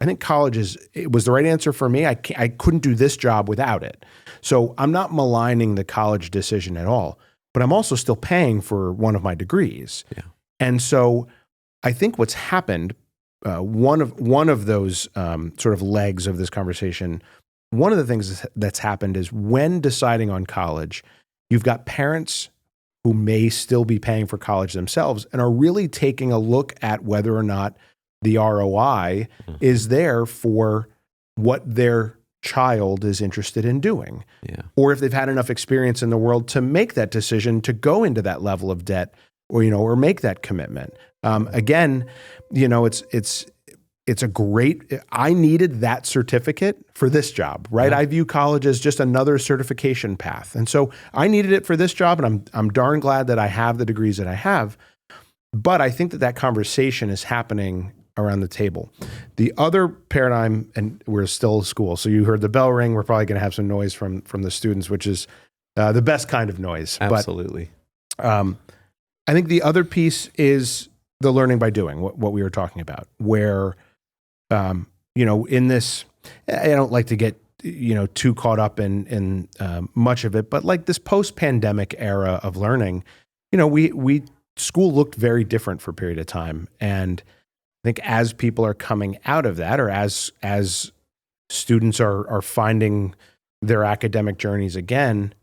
I think it was the right answer for me. I couldn't do this job without it. So I'm not maligning the college decision at all, but I'm also still paying for one of my degrees. Yeah. And so I think what's happened, one of those sort of legs of this conversation, one of the things that's happened is when deciding on college, you've got parents who may still be paying for college themselves and are really taking a look at whether or not the ROI is there for what their child is interested in doing. Yeah. Or if they've had enough experience in the world to make that decision to go into that level of debt or make that commitment. Again, it's a great, I needed that certificate for this job, right? Yeah. I view college as just another certification path. And so I needed it for this job, and I'm darn glad that I have the degrees that I have. But I think that conversation is happening around the table. The other paradigm, and we're still school, so you heard the bell ring, we're probably gonna have some noise from the students, which is the best kind of noise. Absolutely. But I think the other piece is the learning by doing, what we were talking about, where in this, I don't like to get, too caught up in much of it, but like this post-pandemic era of learning, school looked very different for a period of time. And I think as people are coming out of that, or as students are finding their academic journeys again,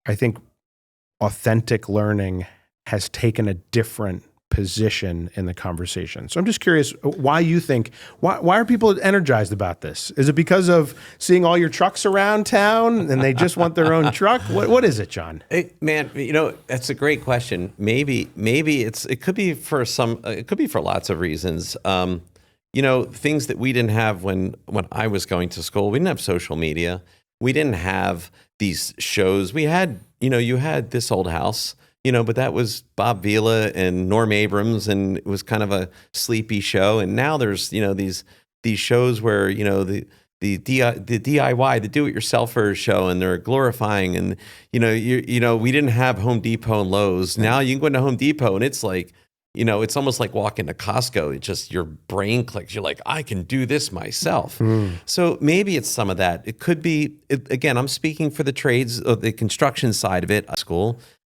I think authentic learning has taken a different position in the conversation. So I'm just curious why are people energized about this? Is it because of seeing all your trucks around town and they just want their own truck? What is it, John? Hey, man, that's a great question. Maybe it could be for lots of reasons. Things that we didn't have when I was going to school. We didn't have social media. We didn't have these shows. We had, you had This Old House, but that was Bob Vila and Norm Abrams, and it was kind of a sleepy show. And now there's, these shows where, the DIY, the do-it-yourselfer show, and they're glorifying. And, we didn't have Home Depot and Lowe's. Now you can go into Home Depot and it's like, it's almost like walking to Costco. It just, your brain clicks. You're like, I can do this myself. So maybe it's some of that. It could be, again, I'm speaking for the trades, the construction side of it at school.